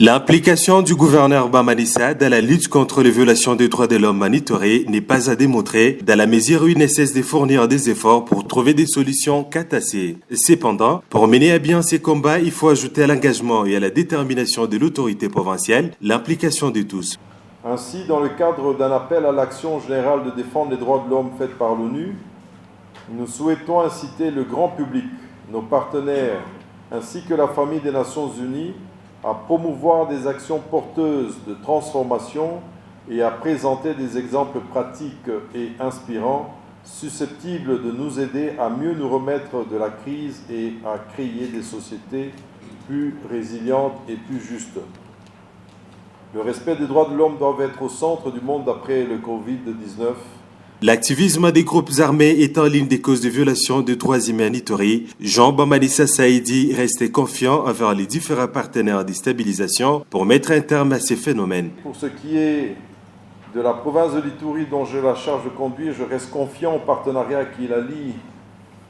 L'implication du gouverneur Bamalissa dans la lutte contre les violations des droits de l'homme à Nitoré n'est pas à démontrer, dans la mesure où il ne cesse de fournir des efforts pour trouver des solutions catassées. Cependant, pour mener à bien ces combats, il faut ajouter à l'engagement et à la détermination de l'autorité provinciale l'implication de tous. Ainsi, dans le cadre d'un appel à l'action générale de défendre les droits de l'homme faite par l'ONU, nous souhaitons inciter le grand public, nos partenaires, ainsi que la famille des Nations Unies, à promouvoir des actions porteuses de transformation et à présenter des exemples pratiques et inspirants susceptibles de nous aider à mieux nous remettre de la crise et à créer des sociétés plus résilientes et plus justes. Le respect des droits de l'homme doit être au centre du monde après le Covid-19. L'activisme des groupes armés est en ligne des causes de violation de droits humains à Nitoré. Jean Bamalissa Saïdi reste confiant envers les différents partenaires de stabilisation pour mettre un terme à ces phénomènes. Pour ce qui est de la province de l'Ituri dont j'ai la charge de conduire, je reste confiant au partenariat qui la lie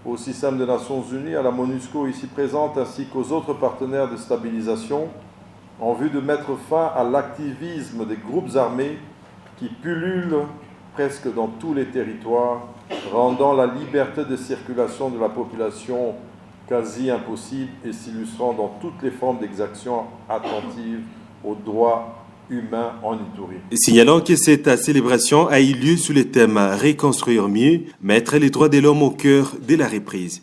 au système des Nations Unies, à la MONUSCO ici présente, ainsi qu'aux autres partenaires de stabilisation, en vue de mettre fin à l'activisme des groupes armés qui pullulent presque dans tous les territoires, rendant la liberté de circulation de la population quasi impossible et s'illustrant dans toutes les formes d'exaction attentives aux droits humains en Ituri. Signalons que cette célébration a eu lieu sous le thème « Reconstruire mieux, mettre les droits de l'homme au cœur de la reprise ».